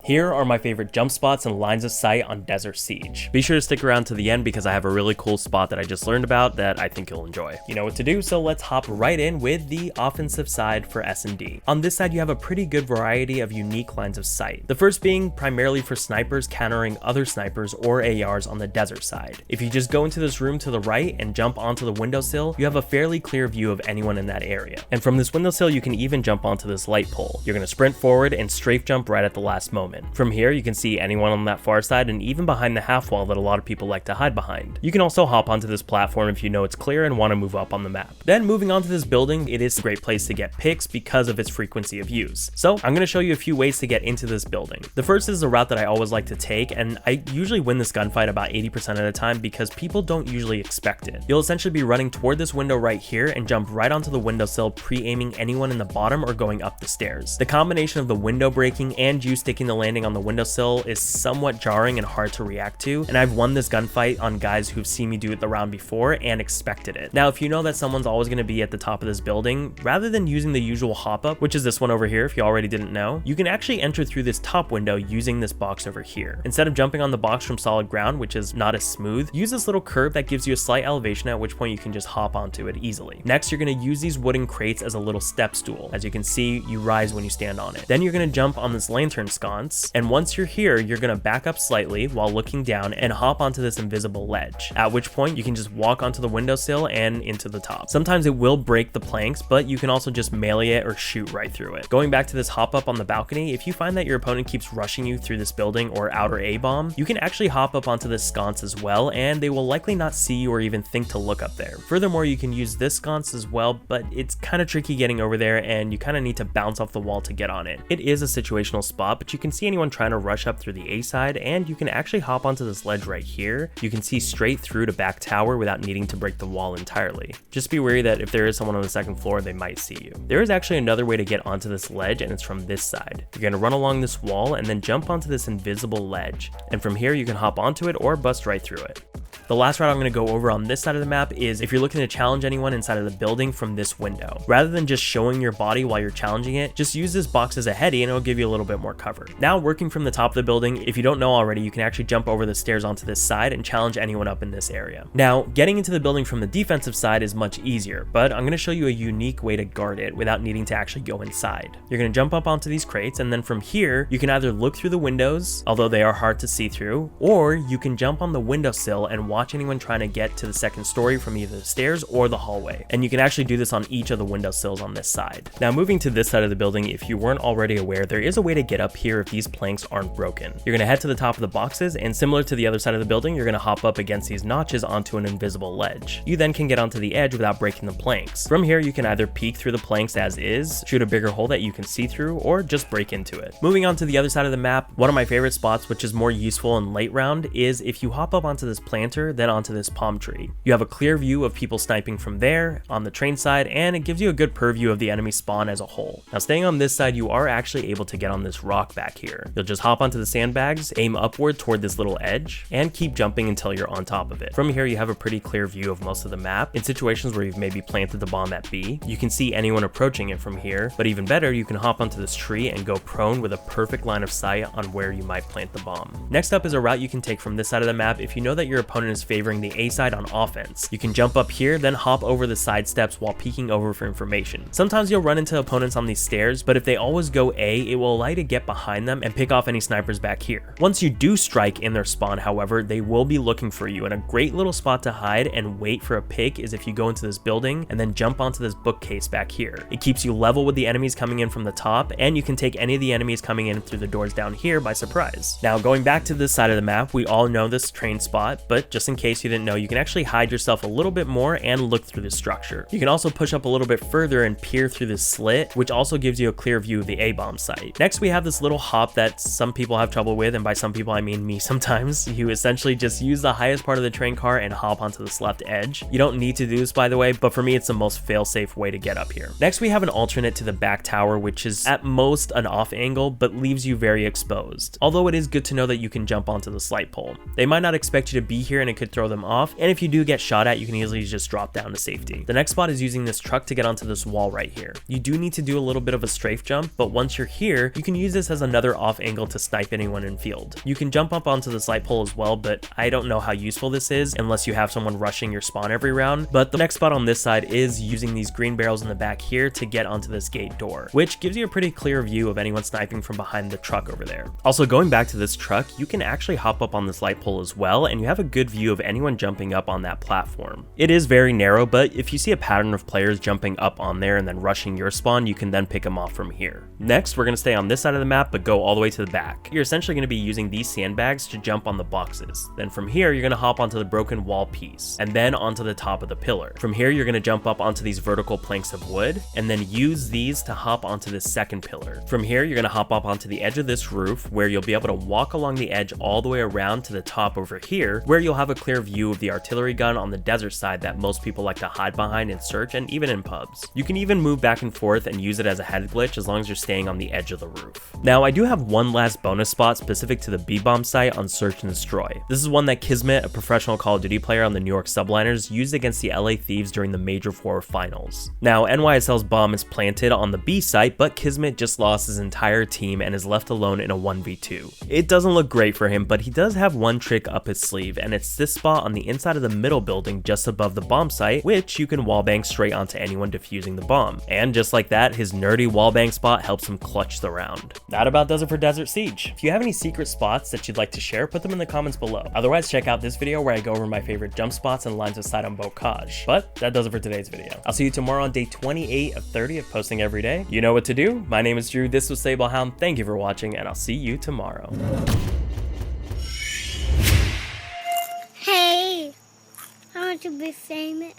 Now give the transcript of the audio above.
Here are my favorite jump spots and lines of sight on Desert Siege. Be sure to stick around to the end because I have a really cool spot that I just learned about that I think you'll enjoy. You know what to do, so let's hop right in with the offensive side for S&D. On this side, you have a pretty good variety of unique lines of sight. The first being primarily for snipers countering other snipers or ARs on the desert side. If you just go into this room to the right and jump onto the windowsill, you have a fairly clear view of anyone in that area. And from this windowsill, you can even jump onto this light pole. You're going to sprint forward and strafe jump right at the last moment. From here, you can see anyone on that far side and even behind the half wall that a lot of people like to hide behind. You can also hop onto this platform if you know it's clear and want to move up on the map. Then moving on to this building, it is a great place to get picks because of its frequency of use. So I'm going to show you a few ways to get into this building. The first is a route that I always like to take, and I usually win this gunfight about 80% of the time because people don't usually expect it. You'll essentially be running toward this window right here and jump right onto the windowsill, pre-aiming anyone in the bottom or going up the stairs. The combination of the window breaking and you sticking the landing on the windowsill is somewhat jarring and hard to react to, and I've won this gunfight on guys who've seen me do it the round before and expected it. Now, if you know that someone's always going to be at the top of this building, rather than using the usual hop up, which is this one over here if you already didn't know, you can actually enter through this top window using this box over here. Instead of jumping on the box from solid ground, which is not as smooth, use this little curve that gives you a slight elevation, at which point you can just hop onto it easily. Next, you're going to use these wooden crates as a little step stool. As you can see, you rise when you stand on it. Then you're going to jump on this lantern sconce, and once you're here, you're going to back up slightly while looking down and hop onto this invisible ledge, at which point you can just walk onto the windowsill and into the top. Sometimes it will break the planks, but you can also just melee it or shoot right through it. Going back to this hop up on the balcony, if you find that your opponent keeps rushing you through this building or outer A-bomb, you can actually hop up onto this sconce as well, and they will likely not see you or even think to look up there. Furthermore, you can use this sconce as well, but it's kind of tricky getting over there and you kind of need to bounce off the wall to get on it. It is a situational spot, but you can see anyone trying to rush up through the A side, and you can actually hop onto this ledge right here. You can see straight through to back tower without needing to break the wall entirely. Just be wary that if there is someone on the second floor, they might see you. There is actually another way to get onto this ledge, and it's from this side. You're going to run along this wall and then jump onto this invisible ledge, and from here you can hop onto it or bust right through it. The last route I'm going to go over on this side of the map is if you're looking to challenge anyone inside of the building from this window. Rather than just showing your body while you're challenging it, just use this box as a heady and it'll give you a little bit more cover. Now, working from the top of the building, if you don't know already, you can actually jump over the stairs onto this side and challenge anyone up in this area. Now, getting into the building from the defensive side is much easier, but I'm going to show you a unique way to guard it without needing to actually go inside. You're going to jump up onto these crates, and then from here, you can either look through the windows, although they are hard to see through, or you can jump on the windowsill and watch anyone trying to get to the second story from either the stairs or the hallway. And you can actually do this on each of the windowsills on this side. Now, moving to this side of the building, if you weren't already aware, there is a way to get up here if these planks aren't broken. You're going to head to the top of the boxes, and similar to the other side of the building, you're going to hop up against these notches onto an invisible ledge. You then can get onto the edge without breaking the planks. From here, you can either peek through the planks as is, shoot a bigger hole that you can see through, or just break into it. Moving on to the other side of the map, one of my favorite spots, which is more useful in late round, is if you hop up onto this planter, then onto this palm tree. You have a clear view of people sniping from there, on the train side, and it gives you a good purview of the enemy spawn as a whole. Now, staying on this side, you are actually able to get on this rock back here. You'll just hop onto the sandbags, aim upward toward this little edge, and keep jumping until you're on top of it. From here, you have a pretty clear view of most of the map. In situations where you've maybe planted the bomb at B, you can see anyone approaching it from here, but even better, you can hop onto this tree and go prone with a perfect line of sight on where you might plant the bomb. Next up is a route you can take from this side of the map if you know that your opponent is favoring the A side on offense. You can jump up here, then hop over the side steps while peeking over for information. Sometimes you'll run into opponents on these stairs, but if they always go A, it will allow you to get behind them and pick off any snipers back here. Once you do strike in their spawn, however, they will be looking for you, and a great little spot to hide and wait for a pick is if you go into this building and then jump onto this bookcase back here. It keeps you level with the enemies coming in from the top, and you can take any of the enemies coming in through the doors down here by surprise. Now, going back to this side of the map, we all know this train spot, but just in case you didn't know, you can actually hide yourself a little bit more and look through the structure. You can also push up a little bit further and peer through this slit, which also gives you a clear view of the A-bomb site. Next, we have this little hop that some people have trouble with, and by some people I mean me sometimes. You essentially just use the highest part of the train car and hop onto this left edge. You don't need to do this, by the way, but for me it's the most fail-safe way to get up here. Next, we have an alternate to the back tower, which is at most an off angle, but leaves you very exposed. Although it is good to know that you can jump onto the light pole. They might not expect you to be here and it could throw them off, and if you do get shot at, you can easily just drop down to safety. The next spot is using this truck to get onto this wall right here. You do need to do a little bit of a strafe jump, but once you're here, you can use this as another off angle to snipe anyone in field. You can jump up onto this light pole as well, but I don't know how useful this is unless you have someone rushing your spawn every round. But the next spot on this side is using these green barrels in the back here to get onto this gate door, which gives you a pretty clear view of anyone sniping from behind the truck over there. Also, going back to this truck, you can actually hop up on this light pole as well, and you have a good view of anyone jumping up on that platform. It is very narrow, but if you see a pattern of players jumping up on there and then rushing your spawn, you can then pick them off from here. Next, we're going to stay on this side of the map, but go all the way to the back. You're essentially going to be using these sandbags to jump on the boxes. Then from here, you're going to hop onto the broken wall piece, and then onto the top of the pillar. From here, you're going to jump up onto these vertical planks of wood, and then use these to hop onto the second pillar. From here, you're going to hop up onto the edge of this roof, where you'll be able to walk along the edge all the way around to the top over here, where you'll have a clear view of the artillery gun on the desert side that most people like to hide behind in search and even in pubs. You can even move back and forth and use it as a head glitch as long as you're staying on the edge of the roof. Now, I do have one last bonus spot specific to the B-bomb site on Search and Destroy. This is one that Kismet, a professional Call of Duty player on the New York Subliners, used against the LA Thieves during the Major 4 finals. Now, NYSL's bomb is planted on the B site, but Kismet just lost his entire team and is left alone in a 1v2. It doesn't look great for him, but he does have one trick up his sleeve, and it's this spot on the inside of the middle building just above the bomb site, which you can wallbang straight onto anyone defusing the bomb. And just like that, his nerdy wallbang spot helps him clutch the round. That about does it for Desert Siege. If you have any secret spots that you'd like to share, put them in the comments below. Otherwise, check out this video where I go over my favorite jump spots and lines of sight on Bocage. But that does it for today's video. I'll see you tomorrow on day 28 of 30 of posting every day. You know what to do. My name is Drew, this was Sablehound, thank you for watching, and I'll see you tomorrow. Hey, I want to be famous.